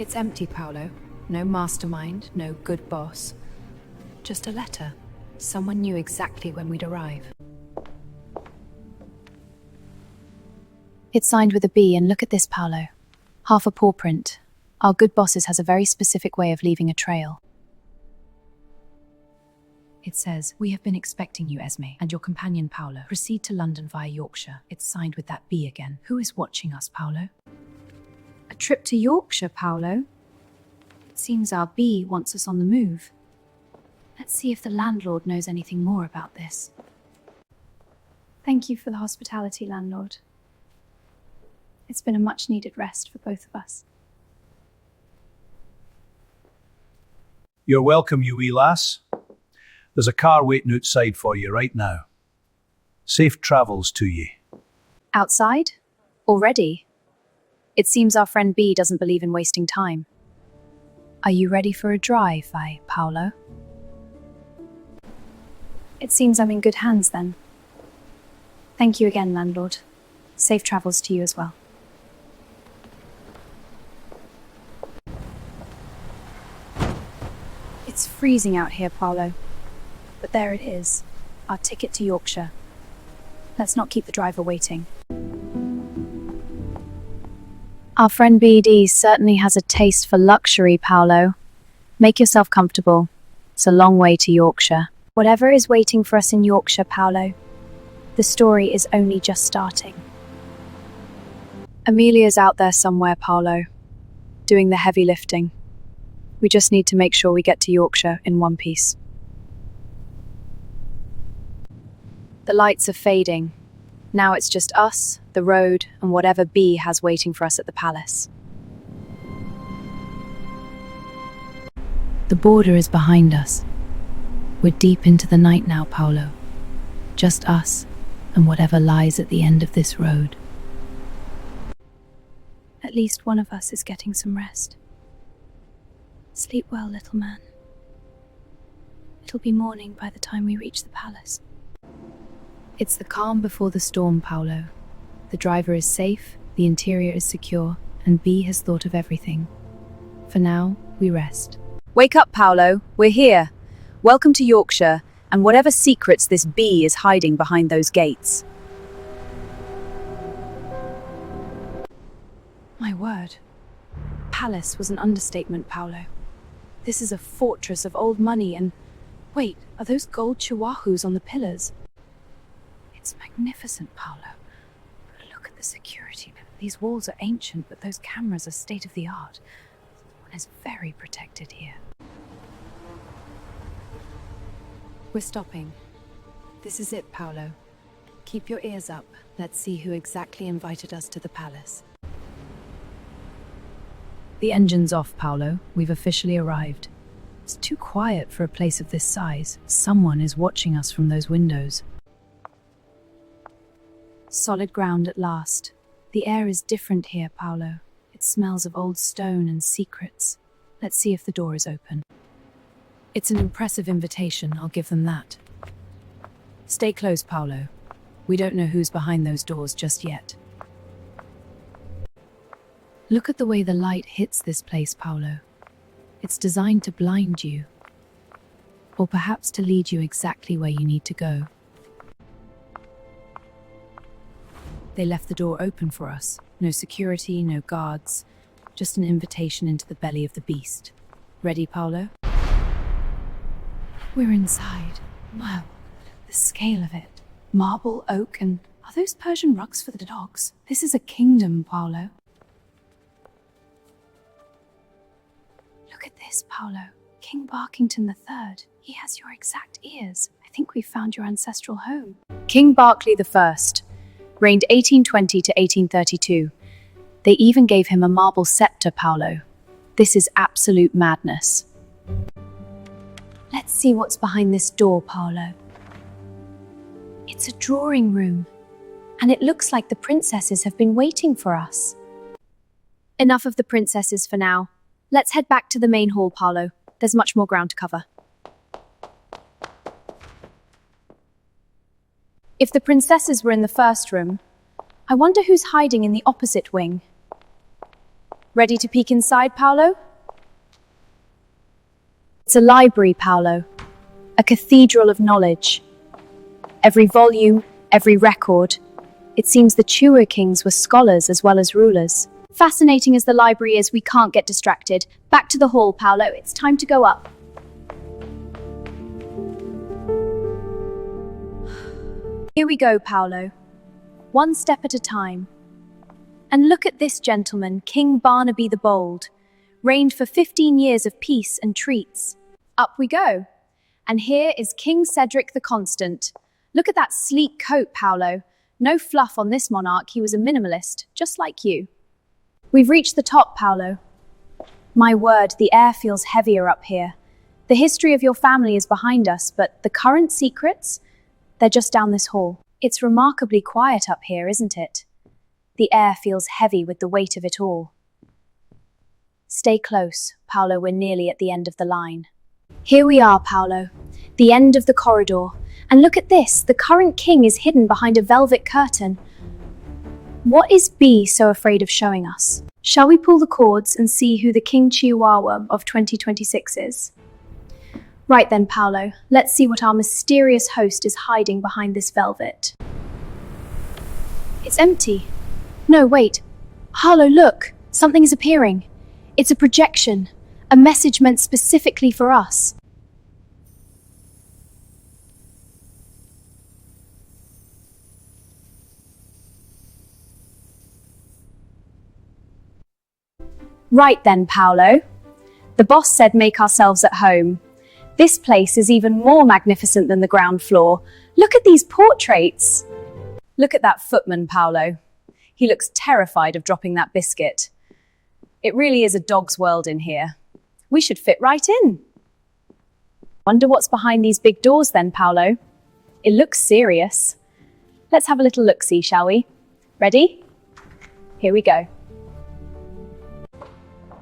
It's empty, Paolo. No mastermind, no good boss. Just a letter. Someone knew exactly when we'd arrive. It's signed with a B, and look at this, Paolo. Half a paw print. Our good bosses has a very specific way of leaving a trail. It says, "We have been expecting you, Esme, and your companion, Paolo. Proceed to London via Yorkshire." It's signed with that B again. Who is watching us, Paolo? A trip to Yorkshire, Paolo? It seems our B wants us on the move. Let's see if the landlord knows anything more about this. Thank you for the hospitality, landlord. It's been a much-needed rest for both of us. You're welcome, you wee lass. There's a car waiting outside for you right now. Safe travels to ye. Outside? Already? It seems our friend B doesn't believe in wasting time. Are you ready for a drive, Paolo? It seems I'm in good hands then. Thank you again, landlord. Safe travels to you as well. It's freezing out here, Paolo. But there it is, our ticket to Yorkshire. Let's not keep the driver waiting. Our friend BD certainly has a taste for luxury, Paolo. Make yourself comfortable. It's a long way to Yorkshire. Whatever is waiting for us in Yorkshire, Paolo, the story is only just starting. Amelia's out there somewhere, Paolo, doing the heavy lifting. We just need to make sure we get to Yorkshire in one piece. The lights are fading. Now it's just us, the road, and whatever B has waiting for us at the palace. The border is behind us. We're deep into the night now, Paolo. Just us and whatever lies at the end of this road. At least one of us is getting some rest. Sleep well, little man. It'll be morning by the time we reach the palace. It's the calm before the storm, Paolo. The driver is safe, the interior is secure, and B has thought of everything. For now, we rest. Wake up, Paolo. We're here. Welcome to Yorkshire, and whatever secrets this B is hiding behind those gates. My word. Palace was an understatement, Paolo. This is a fortress of old money and... Wait, are those gold chihuahuas on the pillars? It's magnificent, Paolo. Look at the security. These walls are ancient, but those cameras are state-of-the-art. One is very protected here. We're stopping. This is it, Paolo. Keep your ears up. Let's see who exactly invited us to the palace. The engine's off, Paolo. We've officially arrived. It's too quiet for a place of this size. Someone is watching us from those windows. Solid ground at last. The air is different here, Paolo. It smells of old stone and secrets. Let's see if the door is open. It's an impressive invitation, I'll give them that. Stay close, Paolo. We don't know who's behind those doors just yet. Look at the way the light hits this place, Paolo. It's designed to blind you. Or perhaps to lead you exactly where you need to go. They left the door open for us. No security, no guards. Just an invitation into the belly of the beast. Ready, Paolo? We're inside. Wow, the scale of it. Marble, oak, and... Are those Persian rugs for the dogs? This is a kingdom, Paolo. Look at this, Paolo. King Barkington III. He has your exact ears. I think we've found your ancestral home. King Berkeley I. Reigned 1820 to 1832. They even gave him a marble scepter, Paolo. This is absolute madness. Let's see what's behind this door, Paolo. It's a drawing room, and it looks like the princesses have been waiting for us. Enough of the princesses for now. Let's head back to the main hall, Paolo. There's much more ground to cover. If the princesses were in the first room, I wonder who's hiding in the opposite wing. Ready to peek inside, Paolo? It's a library, Paolo. A cathedral of knowledge. Every volume, every record. It seems the Chua kings were scholars as well as rulers. Fascinating as the library is, we can't get distracted. Back to the hall, Paolo. It's time to go up. Here we go, Paolo. One step at a time. And look at this gentleman, King Barnaby the Bold. Reigned for 15 years of peace and treats. Up we go. And here is King Cedric the Constant. Look at that sleek coat, Paolo. No fluff on this monarch, he was a minimalist, just like you. We've reached the top, Paolo. My word, the air feels heavier up here. The history of your family is behind us, but the current secrets, they're just down this hall. It's remarkably quiet up here, isn't it? The air feels heavy with the weight of it all. Stay close, Paolo, we're nearly at the end of the line. Here we are, Paolo, the end of the corridor. And look at this, the current king is hidden behind a velvet curtain. What is B so afraid of showing us? Shall we pull the cords and see who the King Chihuahua of 2026 is? Right then, Paolo, let's see what our mysterious host is hiding behind this velvet. It's empty. No, wait. Paolo, look, something is appearing. It's a projection, a message meant specifically for us. Right then, Paolo. The boss said make ourselves at home. This place is even more magnificent than the ground floor. Look at these portraits. Look at that footman, Paolo. He looks terrified of dropping that biscuit. It really is a dog's world in here. We should fit right in. Wonder what's behind these big doors then, Paolo. It looks serious. Let's have a little look-see, shall we? Ready? Here we go.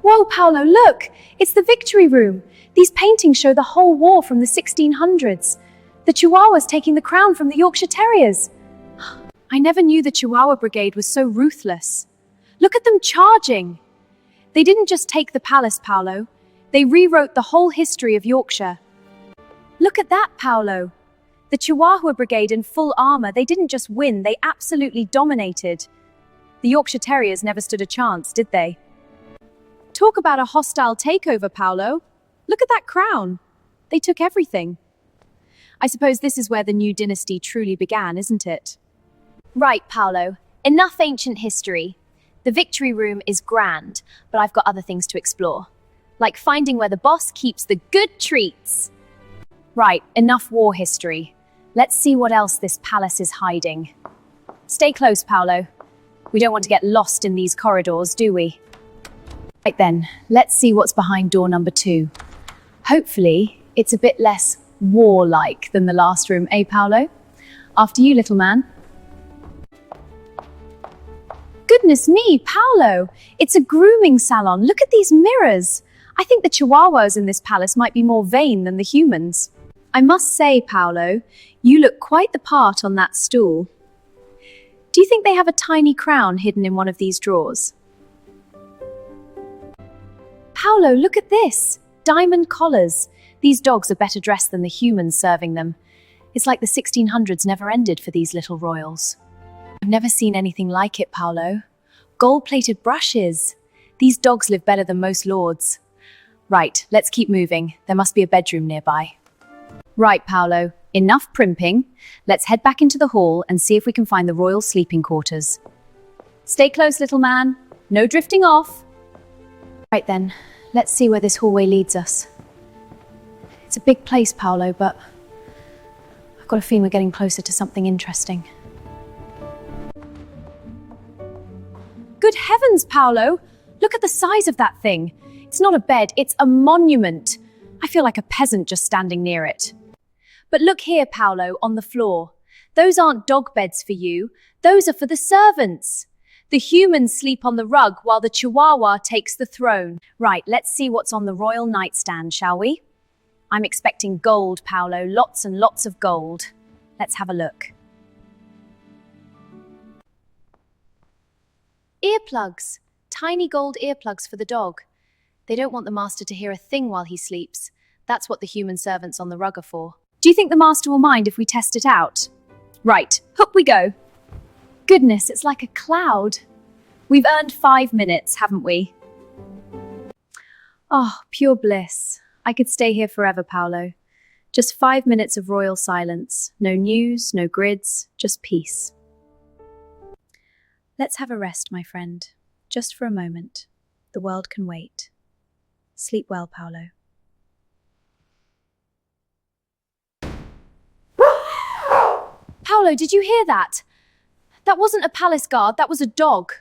Whoa, Paolo, look! It's the Victory Room. These paintings show the whole war from the 1600s. The Chihuahuas taking the crown from the Yorkshire Terriers. I never knew the Chihuahua Brigade was so ruthless. Look at them charging! They didn't just take the palace, Paolo. They rewrote the whole history of Yorkshire. Look at that, Paolo! The Chihuahua Brigade in full armour, they didn't just win, they absolutely dominated. The Yorkshire Terriers never stood a chance, did they? Talk about a hostile takeover, Paolo. Look at that crown. They took everything. I suppose this is where the new dynasty truly began, isn't it? Right, Paolo. Enough ancient history. The Victory Room is grand, but I've got other things to explore. Like finding where the boss keeps the good treats. Right, enough war history. Let's see what else this palace is hiding. Stay close, Paolo. We don't want to get lost in these corridors, do we? Right then, let's see what's behind door number 2. Hopefully, it's a bit less warlike than the last room, eh, Paolo? After you, little man. Goodness me, Paolo! It's a grooming salon. Look at these mirrors. I think the Chihuahuas in this palace might be more vain than the humans. I must say, Paolo, you look quite the part on that stool. Do you think they have a tiny crown hidden in one of these drawers? Paolo, look at this! Diamond collars. These dogs are better dressed than the humans serving them. It's like the 1600s never ended for these little royals. I've never seen anything like it, Paolo. Gold-plated brushes. These dogs live better than most lords. Right, let's keep moving. There must be a bedroom nearby. Right, Paolo. Enough primping. Let's head back into the hall and see if we can find the royal sleeping quarters. Stay close, little man. No drifting off. Right then, let's see where this hallway leads us. It's a big place, Paolo, but I've got a feeling we're getting closer to something interesting. Good heavens, Paolo! Look at the size of that thing. It's not a bed, it's a monument. I feel like a peasant just standing near it. But look here, Paolo, on the floor. Those aren't dog beds for you. Those are for the servants. The humans sleep on the rug while the Chihuahua takes the throne. Right, let's see what's on the royal nightstand, shall we? I'm expecting gold, Paolo, lots and lots of gold. Let's have a look. Earplugs, tiny gold earplugs for the dog. They don't want the master to hear a thing while he sleeps. That's what the human servants on the rug are for. Do you think the master will mind if we test it out? Right, hook we go. Goodness, it's like a cloud. We've earned 5 minutes, haven't we? Oh, pure bliss. I could stay here forever, Paolo. Just 5 minutes of royal silence. No news, no grids, just peace. Let's have a rest, my friend. Just for a moment. The world can wait. Sleep well, Paolo. Paolo, did you hear that? That wasn't a palace guard, that was a dog.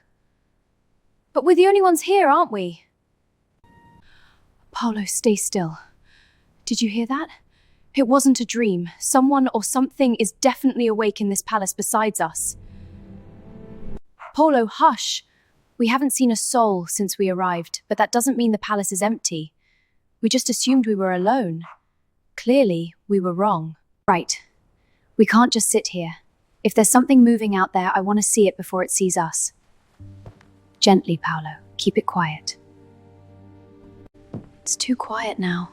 But we're the only ones here, aren't we? Paolo, stay still. Did you hear that? It wasn't a dream. Someone or something is definitely awake in this palace besides us. Paolo, hush. We haven't seen a soul since we arrived, but that doesn't mean the palace is empty. We just assumed we were alone. Clearly, we were wrong. Right. We can't just sit here. If there's something moving out there, I want to see it before it sees us. Gently, Paolo. Keep it quiet. It's too quiet now.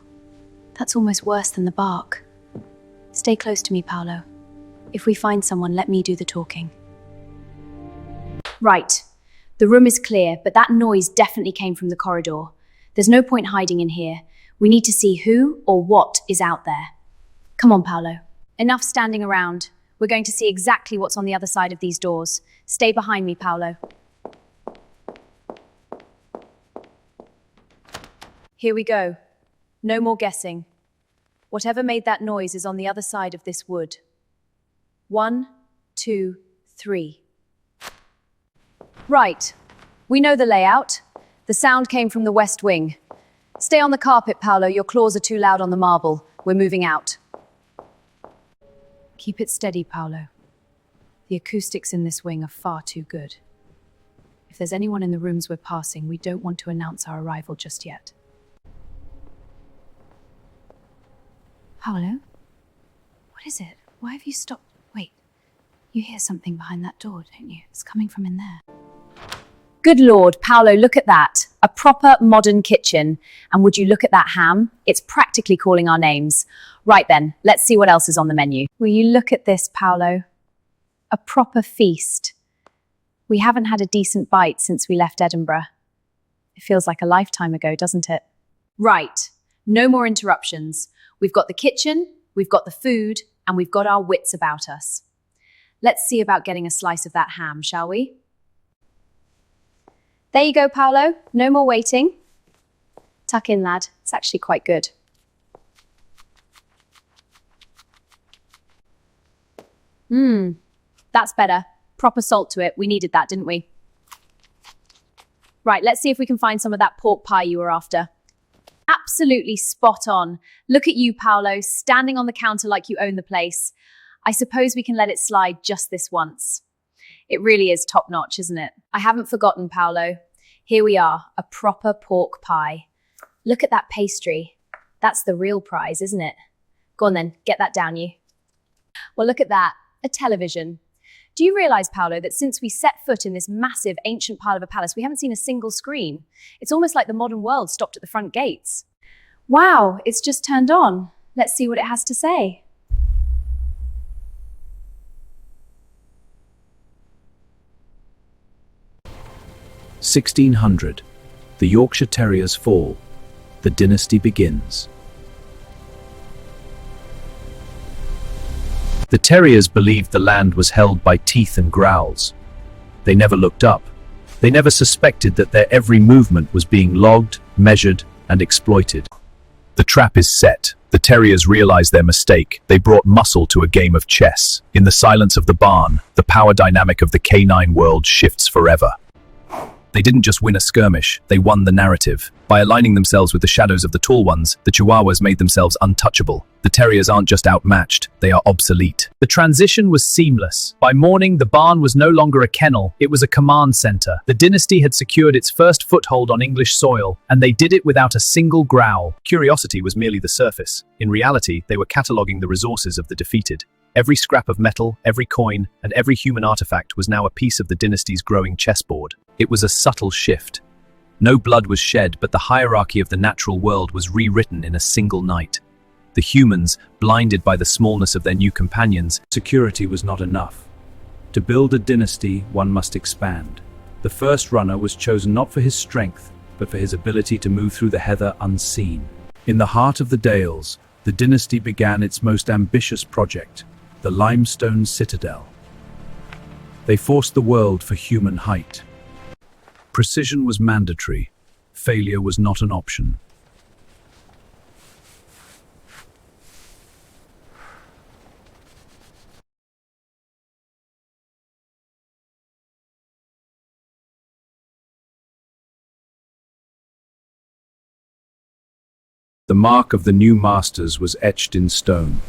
That's almost worse than the bark. Stay close to me, Paolo. If we find someone, let me do the talking. Right. The room is clear, but that noise definitely came from the corridor. There's no point hiding in here. We need to see who or what is out there. Come on, Paolo. Enough standing around. We're going to see exactly what's on the other side of these doors. Stay behind me, Paolo. Here we go. No more guessing. Whatever made that noise is on the other side of this wood. 1, 2, 3. Right. We know the layout. The sound came from the west wing. Stay on the carpet, Paolo. Your claws are too loud on the marble. We're moving out. Keep it steady, Paolo. The acoustics in this wing are far too good. If there's anyone in the rooms we're passing, we don't want to announce our arrival just yet. Paolo? What is it? Why have you stopped? Wait. You hear something behind that door, don't you? It's coming from in there. Good Lord, Paolo, look at that. A proper modern kitchen. And would you look at that ham? It's practically calling our names. Right then, let's see what else is on the menu. Will you look at this, Paolo? A proper feast. We haven't had a decent bite since we left Edinburgh. It feels like a lifetime ago, doesn't it? Right. No more interruptions. We've got the kitchen, we've got the food, and we've got our wits about us. Let's see about getting a slice of that ham, shall we? There you go, Paolo. No more waiting. Tuck in, lad. It's actually quite good. That's better. Proper salt to it. We needed that, didn't we? Right, let's see if we can find some of that pork pie you were after. Absolutely spot on. Look at you, Paolo, standing on the counter like you own the place. I suppose we can let it slide just this once. It really is top-notch, isn't it? I haven't forgotten, Paolo. Here we are, a proper pork pie. Look at that pastry. That's the real prize, isn't it? Go on then, get that down you. Well, look at that, a television. Do you realise, Paolo, that since we set foot in this massive ancient pile of a palace, we haven't seen a single screen? It's almost like the modern world stopped at the front gates. Wow, it's just turned on. Let's see what it has to say. "1600. The Yorkshire Terriers fall. The dynasty begins." The terriers believed the land was held by teeth and growls. They never looked up. They never suspected that their every movement was being logged, measured, and exploited. The trap is set. The terriers realize their mistake. They brought muscle to a game of chess. In the silence of the barn, the power dynamic of the canine world shifts forever. They didn't just win a skirmish, they won the narrative. By aligning themselves with the shadows of the tall ones, the Chihuahuas made themselves untouchable. The terriers aren't just outmatched, they are obsolete. The transition was seamless. By morning, the barn was no longer a kennel, it was a command center. The dynasty had secured its first foothold on English soil, and they did it without a single growl. Curiosity was merely the surface. In reality, they were cataloging the resources of the defeated. Every scrap of metal, every coin, and every human artifact was now a piece of the dynasty's growing chessboard. It was a subtle shift. No blood was shed, but the hierarchy of the natural world was rewritten in a single night. The humans, blinded by the smallness of their new companions, security was not enough. To build a dynasty, one must expand. The first runner was chosen not for his strength, but for his ability to move through the heather unseen. In the heart of the Dales, the dynasty began its most ambitious project, the limestone citadel. They forced the world for human height. Precision was mandatory. Failure was not an option. The mark of the new masters was etched in stone.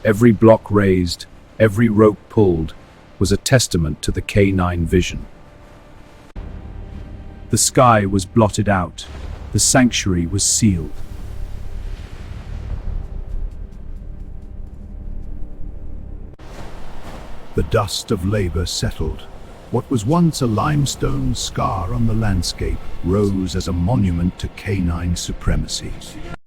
Every block raised, every rope pulled, was a testament to the K9 vision. The sky was blotted out. The sanctuary was sealed. The dust of labor settled. What was once a limestone scar on the landscape rose as a monument to K9 supremacy.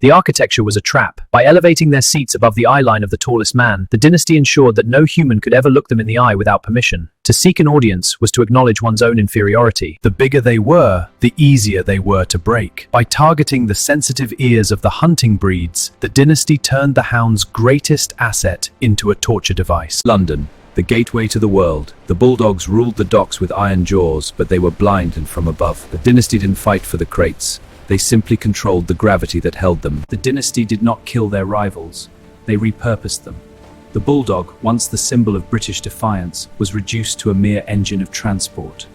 The architecture was a trap. By elevating their seats above the eye line of the tallest man, the dynasty ensured that no human could ever look them in the eye without permission. To seek an audience was to acknowledge one's own inferiority. The bigger they were, the easier they were to break. By targeting the sensitive ears of the hunting breeds, the dynasty turned the hound's greatest asset into a torture device. London, the gateway to the world. The bulldogs ruled the docks with iron jaws, but they were blind and from above. The dynasty didn't fight for the crates. They simply controlled the gravity that held them. The dynasty did not kill their rivals. They repurposed them. The bulldog, once the symbol of British defiance, was reduced to a mere engine of transport.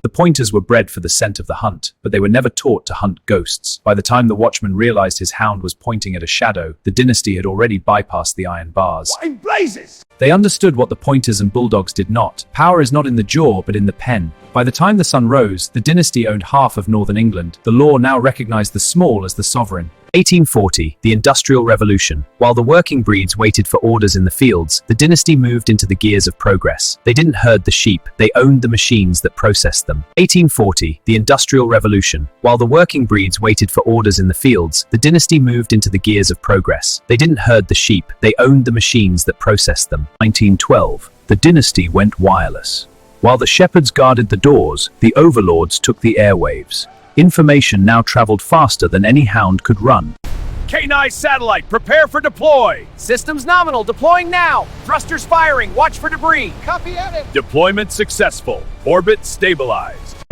The pointers were bred for the scent of the hunt, but they were never taught to hunt ghosts. By the time the watchman realized his hound was pointing at a shadow, the dynasty had already bypassed the iron bars. What in blazes? They understood what the pointers and bulldogs did not. Power is not in the jaw, but in the pen. By the time the sun rose, the dynasty owned half of northern England. The law now recognized the small as the sovereign. 1840, the Industrial Revolution. While the working breeds waited for orders in the fields, the dynasty moved into the gears of progress. They didn't herd the sheep, they owned the machines that processed them. 1840, the Industrial Revolution. While the working breeds waited for orders in the fields, the dynasty moved into the gears of progress. They didn't herd the sheep, they owned the machines that processed them. 1912, the dynasty went wireless. While the shepherds guarded the doors, the overlords took the airwaves. Information now traveled faster than any hound could run. K9 satellite, prepare for deploy. Systems nominal, deploying now. Thrusters firing, watch for debris. Copy edit. Deployment successful. Orbit stabilized.